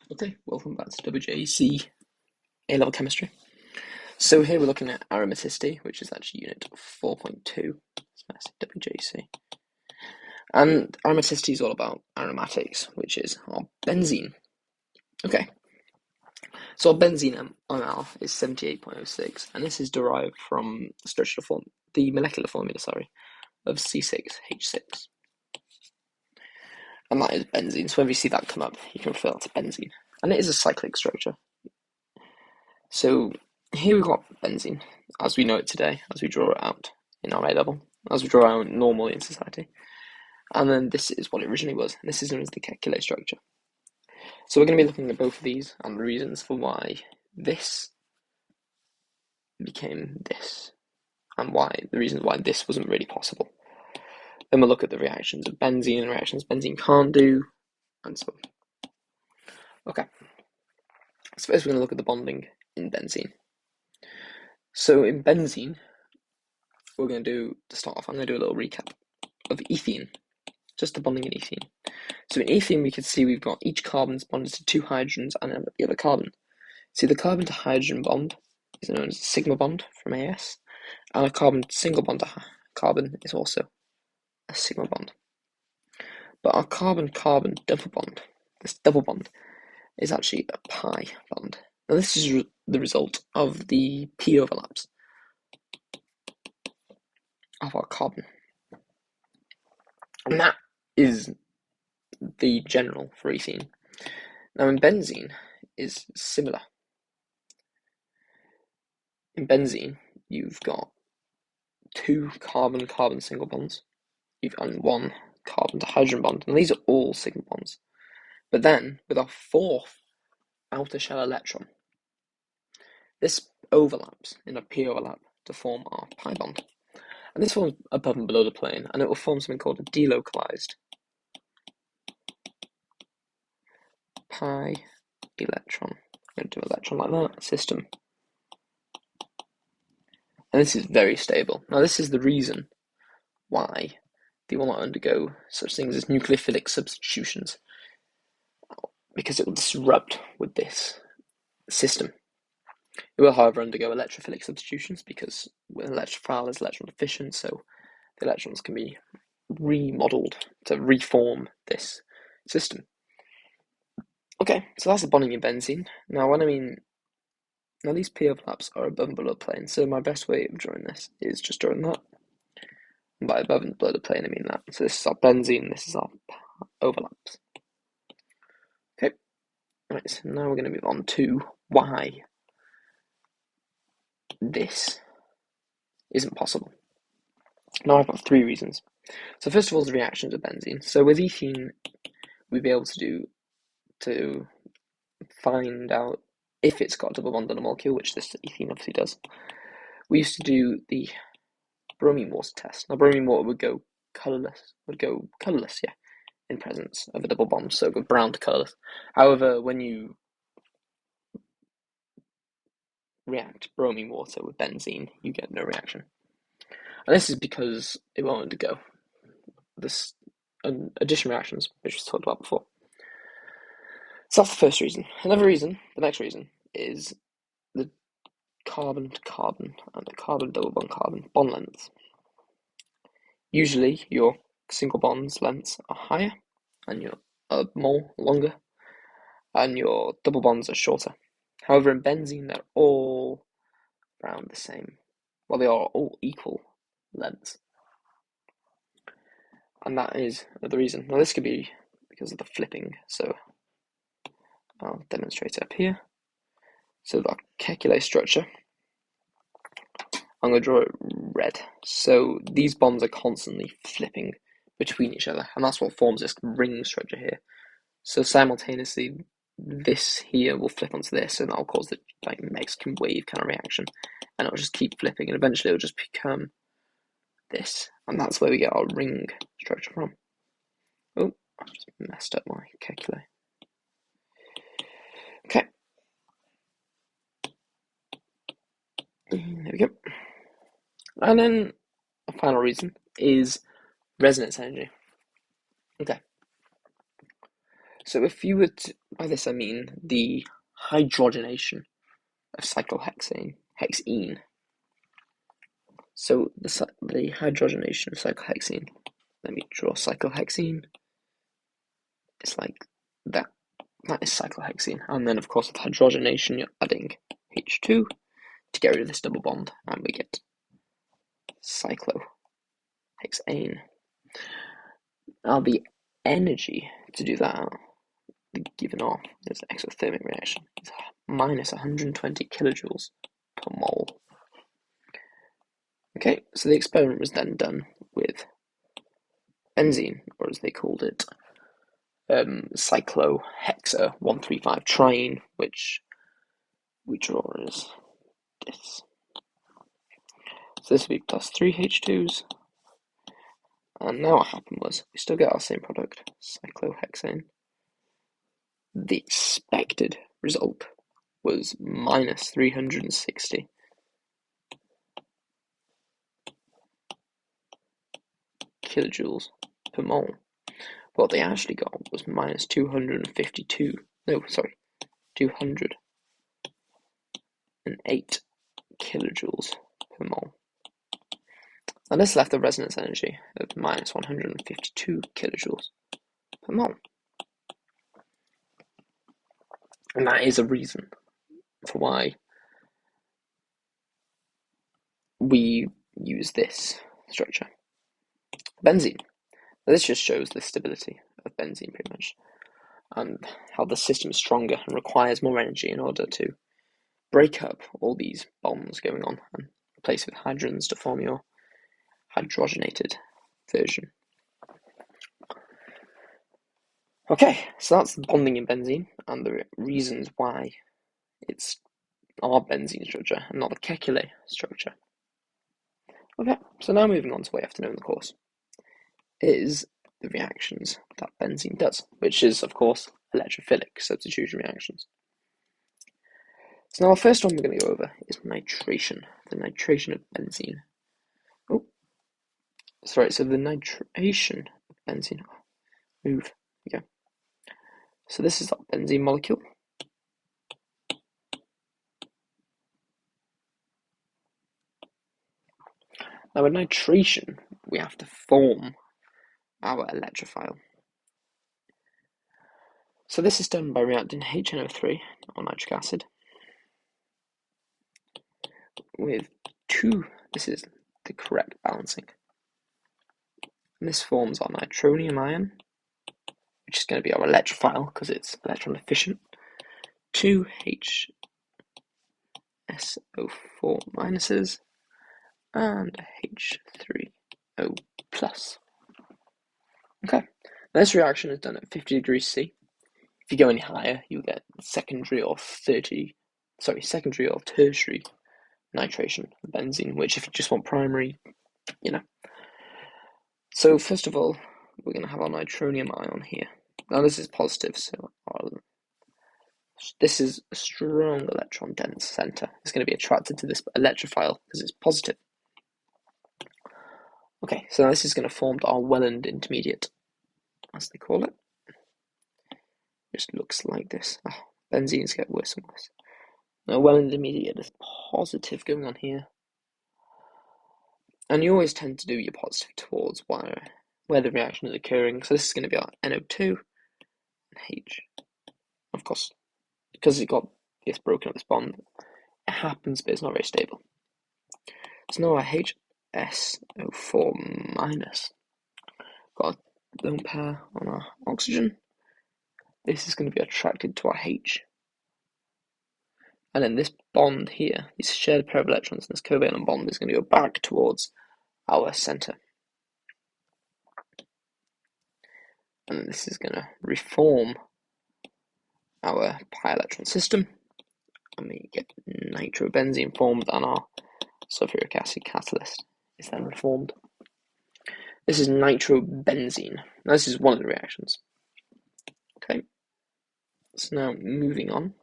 Okay, welcome back to WJC A-level chemistry. So here we're looking at aromaticity, which is actually unit 4.2. That's WJC. And aromaticity is all about aromatics, which is our benzene. Okay, so our benzene ml is 78.06, and this is derived from the molecular formula, of C6H6. And that is benzene. So whenever you see that come up, you can refer to benzene. And it is a cyclic structure. So here we've got benzene, as we know it today, as we draw it out in our A level, as we draw it out normally in society. And then this is what it originally was. This is known as the Kekulé structure. So we're going to be looking at both of these and the reasons for why this became this, and the reasons why this wasn't really possible. Then we'll look at the reactions of benzene and reactions benzene can't do, and so on. Okay, so first we're going to look at the bonding in benzene. So in benzene, we're going to do, to start off, I'm going to do a little recap of ethene, just the bonding in ethene. So in ethene, we can see we've got each carbon's bonded to two hydrogens and the other carbon. See, the carbon to hydrogen bond is known as a sigma bond from AS, and a carbon single bond to carbon is also a sigma bond. But our carbon-carbon double bond, this double bond, is actually a pi bond. Now this is the result of the p overlaps of our carbon. And that is the general for ethene. Now in benzene is similar. In benzene, you've got two carbon-carbon single bonds. You've got one carbon to hydrogen bond, and these are all sigma bonds. But then, with our fourth outer shell electron, this overlaps in a p overlap to form our pi bond. And this forms above and below the plane, and it will form something called a delocalized pi electron. I'm going to do electron like that, system. And this is very stable. Now this is the reason why they will not undergo such things as nucleophilic substitutions, because it will disrupt with this system. It will, however, undergo electrophilic substitutions because an electrophile is electron deficient, so the electrons can be remodeled to reform this system. Okay, so that's the bonding in benzene. Now these p overlaps are above and below the plane, so my best way of drawing this is just drawing that. And by above and below the plane, I mean that. So this is our benzene, this is our overlaps. Okay, right, so now we're going to move on to why this isn't possible. Now I've got three reasons. So first of all, the reactions of benzene. So with ethene, we'd be able to find out if it's got a double bond on a molecule, which this ethene obviously does. We used to do the bromine water test. Now bromine water would go colourless, in presence of a double bond, so go brown to colourless. However, when you react bromine water with benzene, you get no reaction. And this is because it won't undergo this addition reactions, which was talked about before. So that's the first reason. The next reason, is the carbon to carbon and the carbon double bond carbon bond lengths. Usually your single bonds lengths are higher and you're more longer, and your double bonds are shorter. However, in benzene, they're all around the same. Well, they are all equal lengths. And that is the reason. Now, this could be because of the flipping, so I'll demonstrate it up here. So the Kekulé structure, I'm going to draw it red. So these bonds are constantly flipping between each other, and that's what forms this ring structure here. So simultaneously, this here will flip onto this, and that'll cause the Mexican wave kind of reaction, and it'll just keep flipping, and eventually it'll just become this, and that's where we get our ring structure from. Oh, I've just messed up my Kekulé. Okay. There we go. And then a final reason is resonance energy. Okay. So if you were to By this I mean the hydrogenation of cyclohexene. So the hydrogenation of cyclohexene, let me draw cyclohexene. It's like that. That is cyclohexene. And then, of course, with hydrogenation, you're adding H2 to get rid of this double bond, and we get cyclohexane. Now, the energy to do that, given off this exothermic reaction, is minus 120 kilojoules per mole. Okay, so the experiment was then done with benzene, or as they called it, cyclohexa 135 triene, which we draw as this. So this would be plus 3 H2s. And now what happened was we still get our same product, cyclohexane. The expected result was minus 360 kilojoules per mole. What they actually got was minus 208 kilojoules per mole. And this left a resonance energy of minus 152 kilojoules per mole. And that is a reason for why we use this structure. Benzene. Now this just shows the stability of benzene pretty much, and how the system is stronger and requires more energy in order to break up all these bonds going on and replace with hydrogens to form your hydrogenated version. Okay, so that's bonding in benzene and the reasons why it's our benzene structure and not the Kekulé structure. Okay, so now moving on to what you have to know in the course is the reactions that benzene does, which is, of course, electrophilic substitution reactions. So now our first one we're going to go over is nitration, the nitration of benzene. Oh, sorry, so the nitration of benzene, move, yeah. So this is our benzene molecule. Now with nitration, we have to form our electrophile. So this is done by reacting HNO3, or nitric acid, with 2, this is the correct balancing. And this forms our nitronium ion, which is going to be our electrophile because it's electron efficient, 2 HSO4 minuses, and H3O plus. Okay, now this reaction is done at 50 degrees C. If you go any higher, you'll get secondary or tertiary nitration of benzene, which if you just want primary, you know. So first of all, we're going to have our nitronium ion here. Now this is positive, so this is a strong electron dense center. It's going to be attracted to this electrophile because it's positive. Okay, so now this is going to form our Welland intermediate, as they call it. Just looks like this. Oh, benzenes get worse and worse. Now Welland intermediate is positive going on here. And you always tend to do your positive towards where the reaction is occurring. So this is going to be our NO2 and H. Of course, because it's broken up this bond, it happens, but it's not very stable. So now our HSO4 minus. Got a lone pair on our oxygen. This is going to be attracted to our H. And then this bond here, this shared pair of electrons in this covalent bond is going to go back towards our center. And this is going to reform our pi electron system. And we get nitrobenzene formed, and our sulfuric acid catalyst is then reformed. This is nitrobenzene. Now this is one of the reactions. Okay. So now moving on.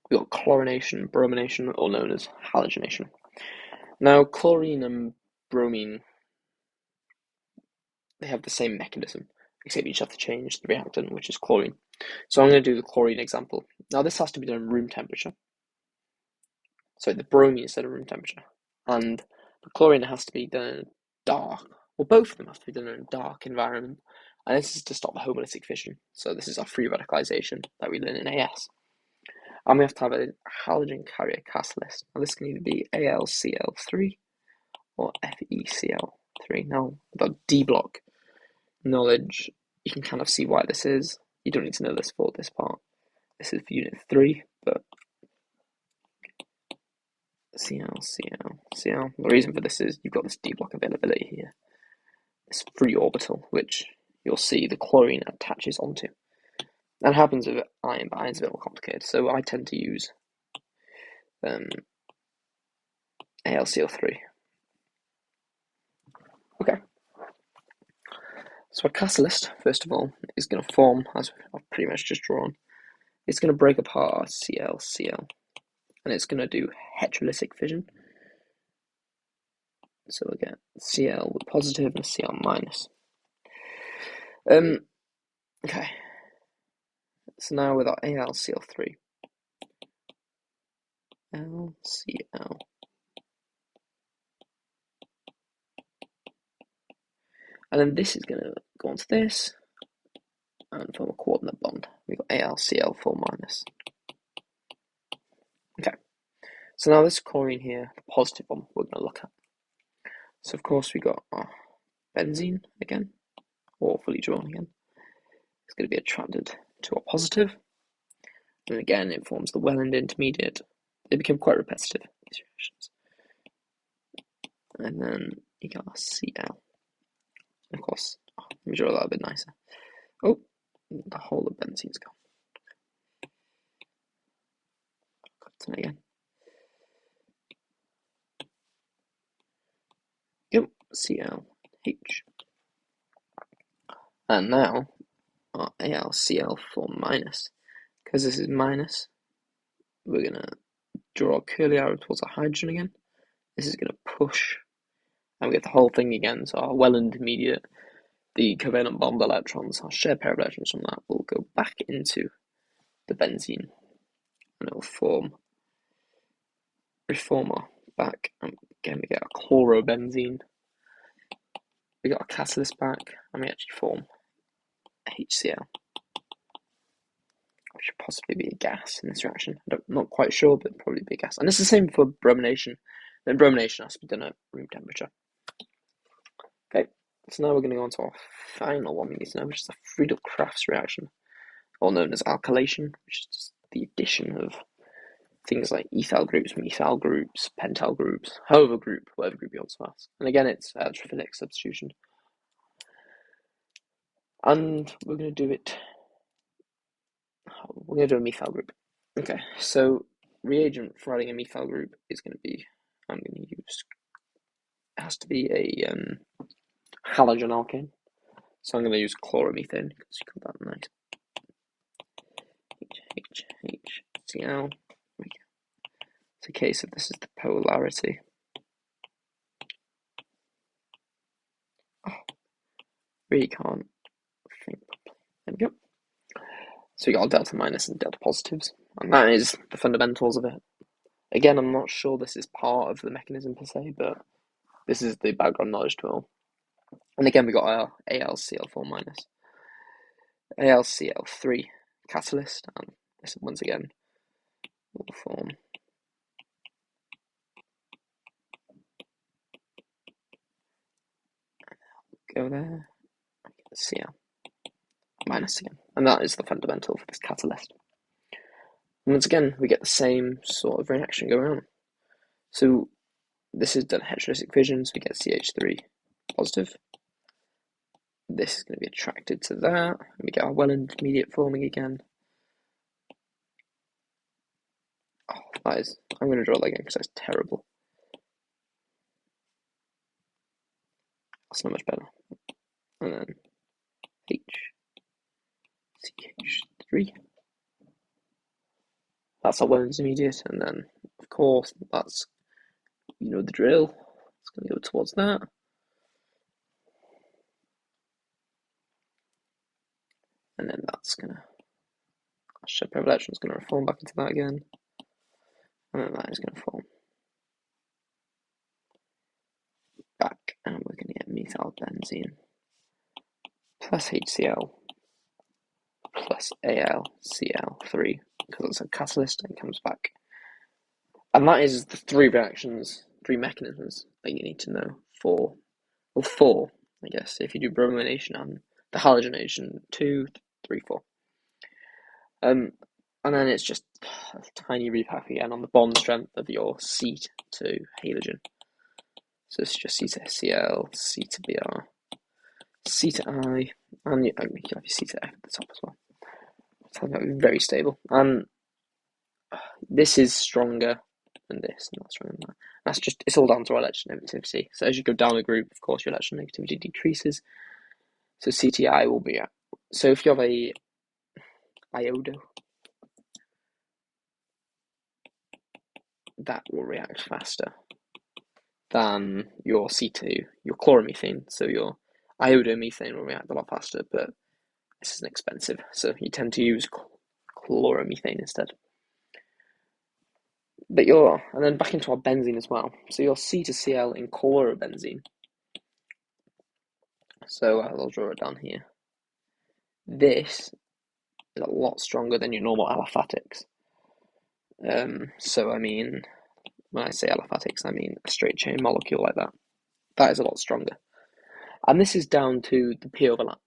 We've got chlorination and bromination, or known as halogenation. Now, chlorine and bromine, they have the same mechanism. except you just have to change the reactant, which is chlorine. So I'm going to do the chlorine example. Now this has to be done at room temperature. So the bromine instead of room temperature. And the chlorine has to be done in a dark, well, both of them have to be done in a dark environment. And this is to stop the homolytic fission. So this is our free radicalization that we learn in AS. And we have to have a halogen carrier catalyst. Now this can either be AlCl3 or FeCl3. Now, about D block knowledge, you can kind of see why this is. You don't need to know this for this part. This is for unit 3, but Cl. The reason for this is you've got this D block availability here. This free orbital, which you'll see the chlorine attaches onto. That happens with iron, but iron's a bit more complicated. So I tend to use AlCl3. Okay. So a catalyst, first of all, is going to form, as I've pretty much just drawn, it's going to break apart our Cl, and it's going to do heterolytic fission. So we'll get Cl with positive and a Cl minus. Okay. So now with our AlCl3, LCl. And then this is going to go onto this and form a coordinate bond. We've got AlCl4 minus. Okay. So now this chlorine here, the positive one, we're going to look at. So of course we got our benzene again, or fully drawn again. It's going to be attracted to a positive. And again, it forms the well-end intermediate. They become quite repetitive, these reactions. And then you got our Cl. Of course, let me draw that a bit nicer. Oh, the whole of benzene's gone. Cut it again. Yep, ClH. And now our AlCl4 minus. Because this is minus, we're going to draw a curly arrow towards our hydrogen again. This is going to push, and we get the whole thing again. So our well intermediate, the covalent bond electrons, our shared pair of electrons from that will go back into the benzene, and it will reform our back. And again, we get our chlorobenzene. We got our catalyst back, and we actually form HCl, which should possibly be a gas in this reaction. I'm not quite sure, but probably be a gas. And it's the same for bromination. Then bromination has to be done at room temperature. Okay, so now we're going to go on to our final one we need to know, which is the Friedel-Crafts reaction, or known as alkylation, which is just the addition of things like ethyl groups, methyl groups, pentyl groups, whatever group you want to ask. And again, it's electrophilic substitution. And we're going to do it. We're going to do a methyl group. Okay, so reagent for adding a methyl group is going to be, I'm going to use, it has to be a halogen alkane. So I'm going to use chloromethane because you got that nice. HCl. It's a case of this is the polarity. Oh, really can't think properly. There we go. So we got delta minus and delta positives, and that is the fundamentals of it. Again, I'm not sure this is part of the mechanism per se, but this is the background knowledge to it all. And again, we got our AlCl4 minus, AlCl3 catalyst, and this once again will form go there, Cl minus again, and that is the fundamental for this catalyst. And once again, we get the same sort of reaction going on. So this is done heterolytic fission, so we get CH3 positive. This is going to be attracted to that, and we get our well intermediate forming again. Oh, that is, I'm going to draw that again because that's terrible. That's not much better. And then CH3. That's our well intermediate, and then, of course, that's, you know the drill. It's going to go towards that. and then that's gonna separate electron is gonna reform back into that again, and then that is gonna form back, and we're gonna get methyl benzene plus HCl plus AlCl3 because it's a catalyst and it comes back. And that is the three mechanisms that you need to know for, well, four, I guess, if you do bromination and the halogenation, 2, 3, 4. And then it's just a tiny repack again on the bond strength of your C to halogen. So it's just C to Cl, C to Br, C to I, and you can have your C to F at the top as well. So very stable. And this is stronger than this, and that's stronger than that. That's just, it's all down to our electronegativity. So as you go down the group, of course, your electronegativity decreases. So CTI will be, so if you have a iodo, that will react faster than your C2, your chloromethane. So your iodomethane will react a lot faster, but this isn't expensive, so you tend to use chloromethane instead. But and then back into our benzene as well. So your C to Cl in chlorobenzene. So I'll draw it down here. This is a lot stronger than your normal aliphatics. So I mean, when I say aliphatics, I mean a straight chain molecule like that. That is a lot stronger. And this is down to the p overlap.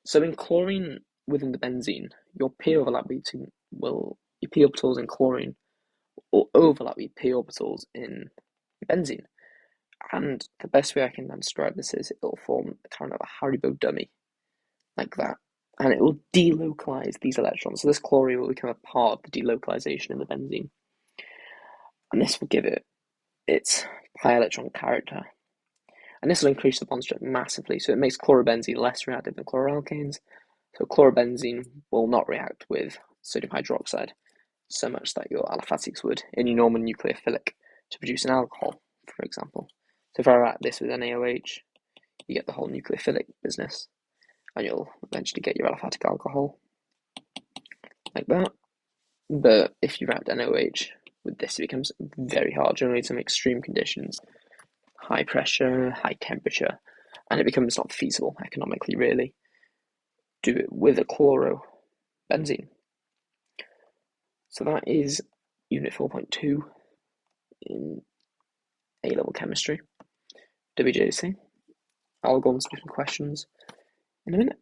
So in chlorine within the benzene, your p overlap between your p orbitals in chlorine will overlap with p orbitals in benzene. And the best way I can describe this is it'll form kind of a Haribo dummy, like that. And it will delocalize these electrons. So this chlorine will become a part of the delocalization in the benzene. And this will give it its pi electron character. And this will increase the bond strength massively. So it makes chlorobenzene less reactive than chloralkanes. So chlorobenzene will not react with sodium hydroxide so much that your aliphatics would in your normal nucleophilic to produce an alcohol, for example. So if I react this with NaOH, you get the whole nucleophilic business, and you'll eventually get your aliphatic alcohol, like that. But if you react NaOH with this, it becomes very hard, generally some extreme conditions, high pressure, high temperature, and it becomes not feasible economically, really, do it with a chlorobenzene. So that is Unit 4.2 in A-level chemistry, WJC. I'll go on to some questions in a minute.